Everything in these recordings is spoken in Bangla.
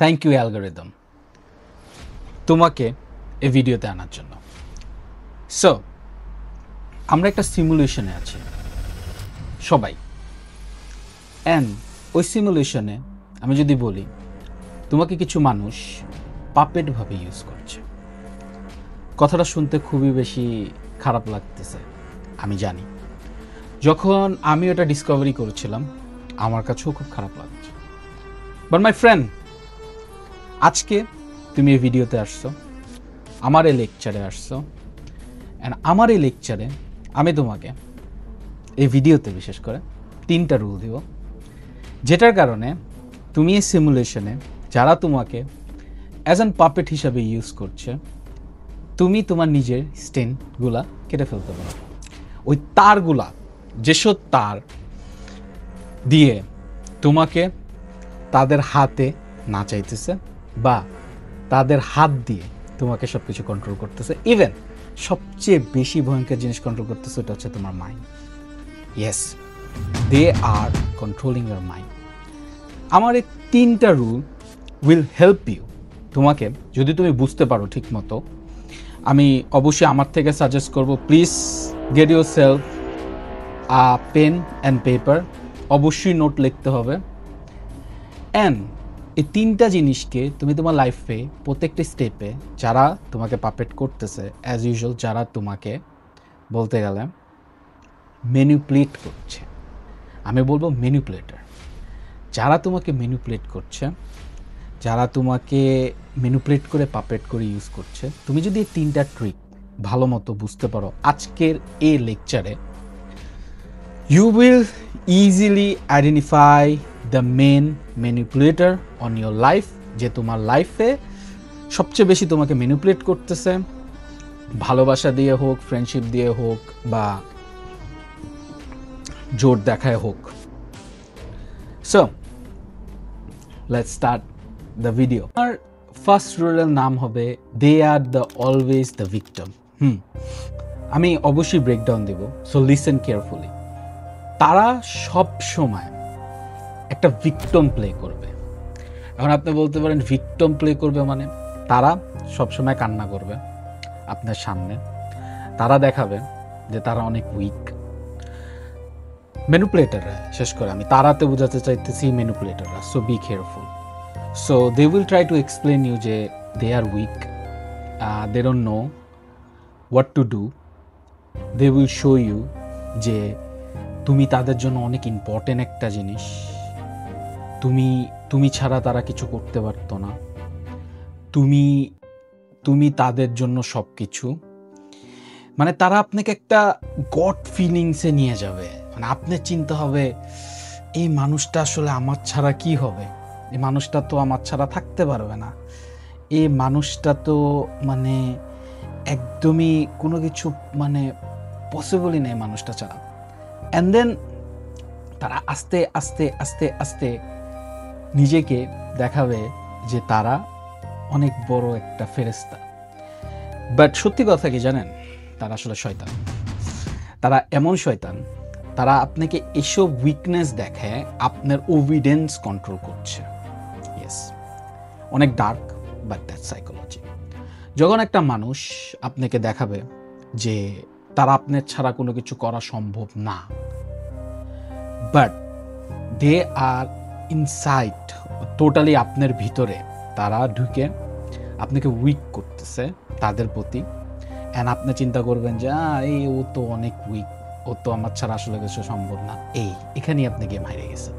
থ্যাংক ইউ অ্যালগরিদম তোমাকে এই ভিডিওতে আনার জন্য। সো আমরা একটা সিমুলেশনে আছি সবাই, অ্যান্ড ওই সিমুলেশনে আমি যদি বলি তোমাকে কিছু মানুষ পাপেটভাবে ইউজ করছে, কথাটা শুনতে খুবই বেশি খারাপ লাগতেছে আমি জানি। যখন আমি ওটা ডিসকভারি করেছিলাম আমার কাছেও খুব খারাপ লাগছে। বাট মাই ফ্রেন্ড, আজকে তুমি এই ভিডিওতে আসছো, আমার এই লেকচারে আসছো, অ্যান্ড আমার এই লেকচারে আমি তোমাকে এই ভিডিওতে বিশেষ করে 3টা রুল দিব, যেটার কারণে তুমি এই সিমুলেশনে যারা তোমাকে অ্যাজ অ্যান পাপেট হিসাবে ইউজ করছে, তুমি তোমার নিজের স্টেনগুলা কেটে ফেলতে পারো। ওই তারগুলা, যেসব তার দিয়ে তোমাকে তাদের হাতে নাচাইতেছে বা তাদের হাত দিয়ে তোমাকে সব কিছু কন্ট্রোল করতেছে, ইভেন সবচেয়ে বেশি ভয়ঙ্কর জিনিস কন্ট্রোল করতেছে ওটা হচ্ছে তোমার mind. Yes, they are controlling your mind. আমার এই 3টা রুল উইল হেল্প ইউ। তোমাকে যদি তুমি বুঝতে পারো ঠিক মতো, আমি অবশ্যই আমার থেকে সাজেস্ট করব, please get yourself pen and paper, অবশ্যই নোট লিখতে হবে। অ্যান্ড এই 3টা জিনিসকে তুমি তোমার লাইফে প্রত্যেকটি স্টেপে যারা তোমাকে পাপেট করতেছে, অ্যাজ ইউজুয়াল যারা তোমাকে বলতে গেলে ম্যানিপুলেট করছে, আমি বলবো ম্যানিপুলেটর, যারা তোমাকে ম্যানিপুলেট করছে, যারা তোমাকে ম্যানিপুলেট করে পাপেট করে ইউজ করছে, তুমি যদি এই 3টা ট্রিক ভালো মতো বুঝতে পারো আজকের এই লেকচারে, you will easily identify the main manipulator on your life, যে তোমার লাইফে সবচেয়ে বেশি তোমাকে ম্যানিপুলেট করতেছে, ভালোবাসা দিয়ে হোক, ফ্রেন্ডশিপ দিয়ে হোক বা জোর দেখায় হোক। So let's start the video. আমার ফার্স্ট রুলের নাম হবে they are the always the victim. আমি অবশ্যই ব্রেকডাউন দেব, সো লিসেন কেয়ারফুলি। তারা সব সময় একটা ভিকটিম প্লে করবে। এখন আপনি বলতে পারেন ভিকটিম প্লে করবে মানে? তারা সবসময় কান্না করবে আপনার সামনে, তারা দেখাবে যে তারা অনেক উইক। ম্যানিপুলেটররা, শেষ করে আমি তারাতে বোঝাতে চাইতেছি ম্যানিপুলেটররা, so be careful. So they will try to explain you যে they are weak, they don't know what to do. They will show you যে তুমি তাদের জন্য অনেক ইম্পর্টেন্ট একটা জিনিস, তুমি ছাড়া তারা কিছু করতে পারতো না, তুমি তাদের জন্য সব কিছু। মানে তারা আপনাকে একটা গড ফিলিংসে নিয়ে যাবে, মানে আপনার চিন্তা হবে এই মানুষটা আসলে আমার ছাড়া কি হবে, এই মানুষটা তো আমার ছাড়া থাকতে পারবে না, এই মানুষটা তো মানে একদমই কোনো কিছু মানে পসিবলই নেই মানুষটা ছাড়া। অ্যান্ড দেন তারা আস্তে আস্তে আস্তে আস্তে নিজেকে দেখাবে যে তারা অনেক বড় একটা ফেরেশতা। বাট সত্যি কথা কি জানেন, তারা আসলে শয়তান। তারা এমন শয়তান, তারা আপনাকে এসব উইকনেস দেখায় আপনার ওভিডেন্স কন্ট্রোল করছে। ইয়েস, অনেক ডার্ক, বাট দ্যাটস সাইকোলজি। যখন একটা মানুষ আপনাকে দেখাবে যে তারা আপনার ছাড়া কোনো কিছু করা সম্ভব না, but they are inside, totally আপনার ভিতরে তারা ঢুকে আপনাকে উইক করতেছে তাদের প্রতি, অ্যান্ড আপনি চিন্তা করবেন যে এই ও তো অনেক উইক, ও তো আমার ছাড়া আসলে কিছু সম্ভব না, এখানেই আপনি গেম হারিয়ে গেছেন।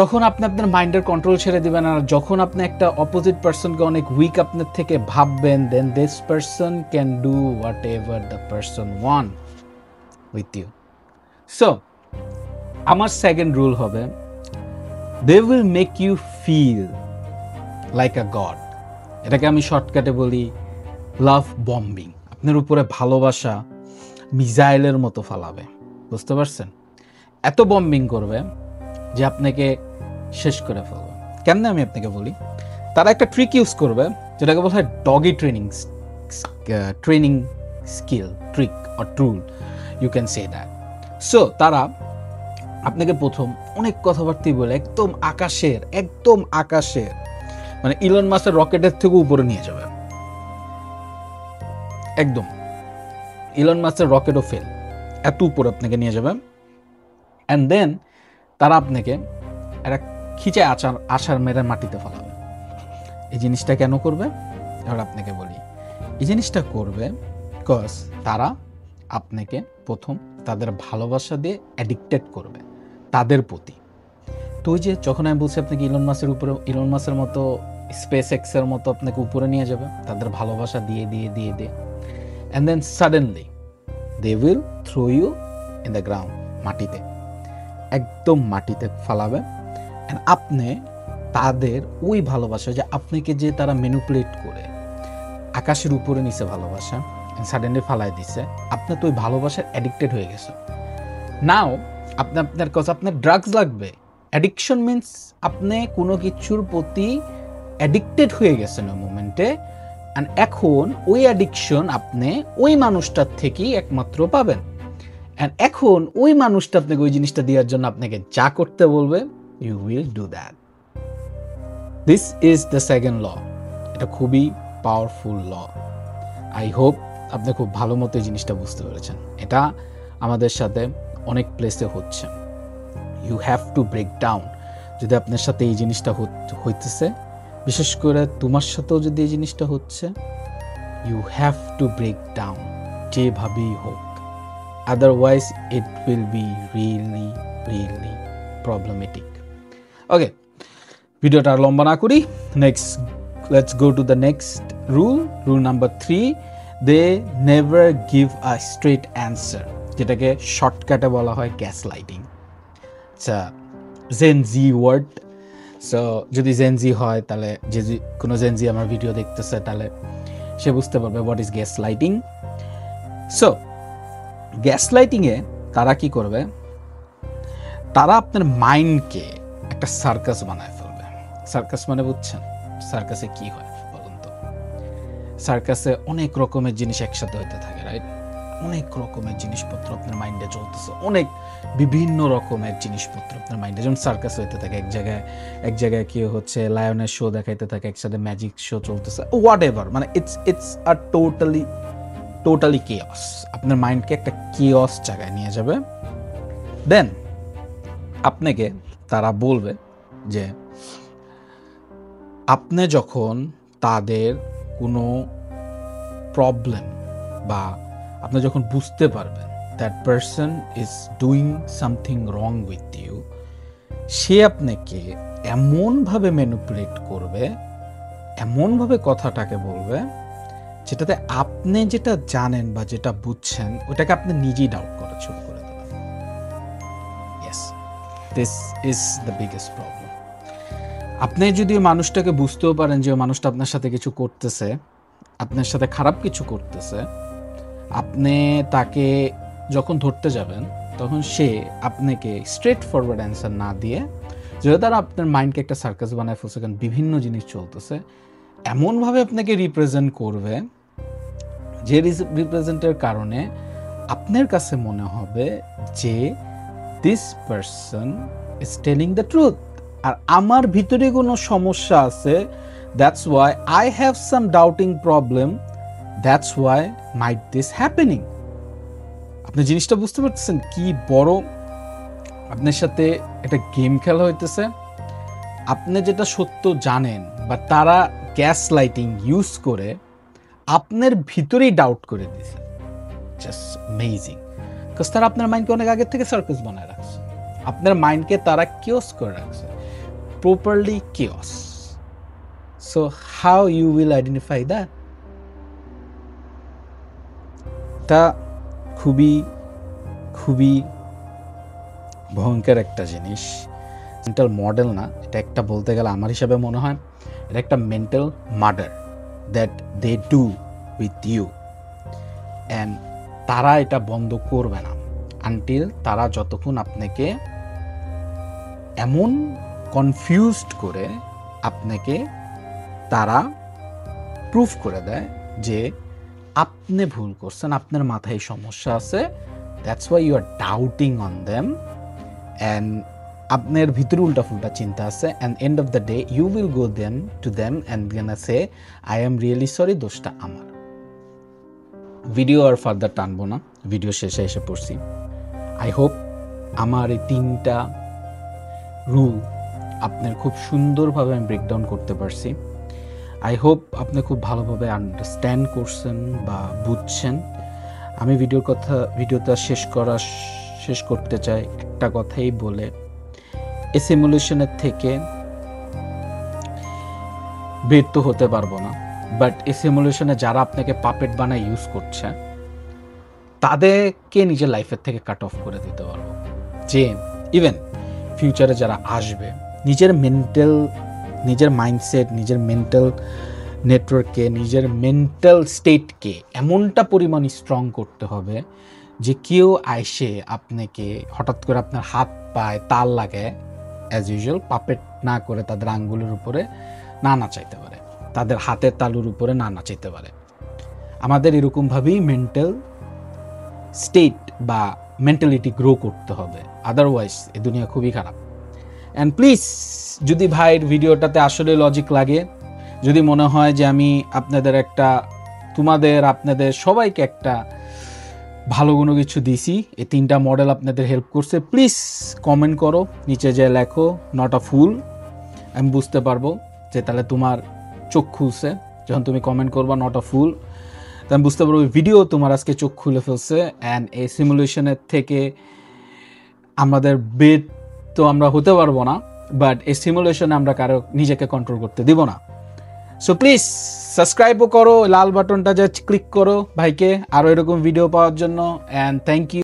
তখন আপনি আপনার মাইন্ডের কন্ট্রোল ছেড়ে দিবেন, আর যখন আপনি একটা অপোজিট পার্সনকে অনেক উইক আপনার থেকে ভাববেন, then this person can do whatever the person want with you. So আমার সেকেন্ড রুল হবে they will make you feel like a god. এটাকে আমি শর্টকাটে বলি লাভ বম্বিং। আপনার উপরে ভালোবাসা মিসাইলের মতো ফালাবে, বুঝতে পারছেন? এত বম্বিং করবে যে আপনাকে শেষ করে ফেলবে। কেমনে আমি আপনাকে বলি, তারা একটা ট্রিক ইউজ করবে যেটাকে বলা হয় doggy training skill, trick or tool, you can say that. So তারা আপনাকে প্রথম অনেক কথাবার্তা বলে একদম আকাশের মানে ইলন মাস্কের রকেটের থেকে উপরে নিয়ে যাবে, একদম ইলন মাস্কের রকেটও ফেল, এত উপরে আপনাকে নিয়ে যাবে। অ্যান্ড দেন তারা আপনাকে একটা খিচে আছাড় মেরে মাটিতে ফেলাবে। এই জিনিসটা কেন করবে এবার আপনাকে বলি। এই জিনিসটা করবে বিকজ তারা আপনাকে প্রথম তাদের ভালোবাসা দিয়ে অ্যাডিক্টেড করবে তাদের প্রতি। তো ওই যে যখন আমি বলছি আপনাকে ইলন মাস্কের মতো স্পেস এক্সের মতো আপনাকে উপরে নিয়ে যাবে তাদের ভালোবাসা দিয়ে দিয়ে দিয়ে দিয়ে, and then suddenly they will throw you in the ground, মাটিতে, একদম মাটিতে ফালাবে। অ্যান্ড আপনি তাদের ওই ভালোবাসা যে আপনাকে যে তারা ম্যানিপুলেট করে আকাশের উপরে নিচে ভালোবাসা সাডেনলি ফালাই দিছে, আপনি তো ওই ভালোবাসার অ্যাডিক্টেড হয়ে গেছে। নাও আপনার কাছে আপনার ড্রাগস লাগবে। অ্যাডিকশন মিনস আপনি কোনো কিছুর প্রতি অ্যাডিক্টেড হয়ে গেছেন ওই মোমেন্টে, অ্যান্ড এখন ওই অ্যাডিকশন আপনি ওই মানুষটার থেকেই একমাত্র পাবেন। অ্যান্ড এখন ওই মানুষটা আপনাকে ওই জিনিসটা দেওয়ার জন্য আপনাকে যা করতে বলবে, you will do that. This is the second law. এটা খুবই পাওয়ারফুল ল। আই হোপ আপনি খুব ভালো মতো এই জিনিসটা বুঝতে পেরেছেন। এটা আমাদের সাথে অনেক প্লেসে হচ্ছে। You have to break down. যদি আপনার সাথে এই জিনিসটা হইতেছে, বিশেষ করে তোমার সাথেও যদি এই জিনিসটা হচ্ছে, you have to break down যেভাবেই হোক, otherwise it will be really really problematic. Okay, ভিডিওটা আর লম্বা না করি, let's go to the next rule number 3। They never give a straight answer, যেটাকে শর্টকাটে বলা হয় গ্যাস লাইটিং। আচ্ছা, জেনজি ওয়ার্ড। সো যদি জেনজি হয় তাহলে যদি কোনো জেনজি আমার ভিডিও দেখতেছে তাহলে সে বুঝতে পারবে what is gaslighting. So গ্যাস লাইটিংয়ে তারা কি করবে, তারা আপনার মাইন্ডকে একটা সার্কাস বানায় ফেলবে। সার্কাস মানে বুঝছেন? সার্কাসে কি হয় বলুন তো? সার্কাসে অনেক রকমের জিনিস একসাথে হইতে থাকে, রাইট? অনেক রকমের জিনিসপত্র আপনার মাইন্ডে চলতেছে, অনেক বিভিন্ন রকমের জিনিসপত্র আপনার মাইন্ডে, যেমন সার্কাস হইতে থাকে। এক জায়গায় কি হচ্ছে, লায়নের শো দেখাইতে থাকে, একসাথে ম্যাজিক শো চলতেছে, হোয়াট এভার। মানে ইটস আ টোটালি কেওস। আপনার মাইন্ডকে একটা কেওস জায়গায় নিয়ে যাবে। দেন আপনাকে তারা বলবে যে আপনি যখন তাদের কোনো প্রবলেম বা আপনি যখন বুঝতে পারবেন that person is doing something wrong with you, সে আপনাকে এমনভাবে ম্যানিপুলেট করবে, এমনভাবে কথাটাকে বলবে যেটাতে আপনি যেটা জানেন বা যেটা বুঝছেন ওটাকে আপনি নিজেই ডাউট করা শুরু করে দেবেন। Yes, this is the biggest problem. আপনি যদি ওই মানুষটাকে বুঝতেও পারেন যে ওই মানুষটা আপনার সাথে কিছু করতেছে, আপনার সাথে খারাপ কিছু করতেছে, আপনি তাকে যখন ধরতে যাবেন তখন সে আপনাকে স্ট্রেট ফরওয়ার্ড অ্যান্সার না দিয়ে, যেটা তারা আপনার মাইন্ডকে একটা সার্কাস বানায় ফেলছে, কারণ বিভিন্ন জিনিস চলতেছে, এমনভাবে আপনাকে রিপ্রেজেন্ট করবে যে রিপ্রেজেন্টের কারণে আপনার কাছে মনে হবে যে this person is telling the truth, আর আমার ভিতরে কোনো সমস্যা আছে, that's why I have some doubting problem, that's why might this happening. আপনি জিনিসটা বুঝতে পারতেছেন কি বড় আপনার সাথে একটা গেম খেলা হইতেছে? আপনি যেটা সত্য জানেন, বা তারা গ্যাস লাইটিং ইউজ করে আপনার ভিতরেই ডাউট করে দিয়েছে। জাস্ট অ্যামেজিং, বিকজ তারা আপনার মাইন্ডকে অনেক আগে থেকে সার্কাস বানায় রাখছে, আপনার মাইন্ডকে তারা কিওস করে রাখছে, properly chaos. So how you will identify that? তা খুবই খুবই ভয়ঙ্কর একটা জিনিস। মেন্টাল মডেল না, এটা একটা বলতে গেলে আমার হিসাবে মনে হয় এটা একটা mental murder that they do with you. And তারা এটা বন্ধ করবে না আনটিল তারা যতক্ষণ আপনাকে এমন কনফিউজড করে আপনাকে তারা প্রুফ করে দেয় যে আপনি ভুল করছেন, আপনার মাথায় সমস্যা আছে, that's why you are doubting on them, and আপনার ভিতরে উল্টাফুল্টা চিন্তা আছে, and end of the day you will go then to them and gonna say I am really sorry, দোষটা আমার। ভিডিও আর ফার্দার টানবো না, ভিডিও শেষে এসে পড়ছি। আই হোপ আমার এই 3টা রুল আপনার খুব সুন্দরভাবে আমি ব্রেকডাউন করতে পারছি। আই হোপ আপনি খুব ভালোভাবে আন্ডারস্ট্যান্ড করছেন বা বুঝছেন। আমি ভিডিওটা শেষ করতে চাই একটা কথাই বলে, এই সিমুলেশনের থেকে বের তো হতে পারবো না, বাট এই সিমুলেশনে যারা আপনাকে পাপেট বানায় ইউজ করছে তাদেরকে নিজের লাইফের থেকে কাট অফ করে দিতে পারবো। যে ইভেন ফিউচারে যারা আসবে, নিজের মাইন্ডসেট, নিজের মেন্টাল নেটওয়ার্ককে, নিজের মেন্টাল স্টেটকে এমনটা পরিমাণ স্ট্রং করতে হবে যে কেউ আইসে আপনাকে হঠাৎ করে আপনার হাত পায়ে তাল লাগে অ্যাজ ইউজুয়াল পাপেট না করে তাদের আঙ্গুলের উপরে না নাচাইতে পারে, তাদের হাতের তালুর উপরে না নাচাইতে পারে। আমাদের এরকমভাবেই মেন্টাল স্টেট বা মেন্টালিটি গ্রো করতে হবে, আদারওয়াইজ এই দুনিয়া খুবই খারাপ। অ্যান্ড প্লিজ, যদি ভাইয়ের ভিডিওটাতে আসলে লজিক লাগে, যদি মনে হয় যে আমি আপনাদের সবাইকে একটা ভালো কোনো কিছু দিছি, এই 3টা মডেল আপনাদের হেল্প করছে, প্লিজ কমেন্ট করো, নিচে যে লেখো নট আ ফুল। আমি বুঝতে পারবো যে তাহলে তোমার চোখ খুলছে যখন তুমি কমেন্ট করবা নট আ ফুল, তো আমি বুঝতে পারবো ভিডিও তোমার আজকে চোখ খুলে ফেলছে। অ্যান্ড এই সিমুলেশনের থেকে আমাদের বের তো আমরা হতে পারবো না, বাট এই সিমুলেশনে আমরা কারো নিজেকে কন্ট্রোল করতে দিব না। সো প্লিজ সাবস্ক্রাইবও করো, লাল বাটনটা যা ক্লিক করো ভাইকে আরও এরকম ভিডিও পাওয়ার জন্য। And thank you.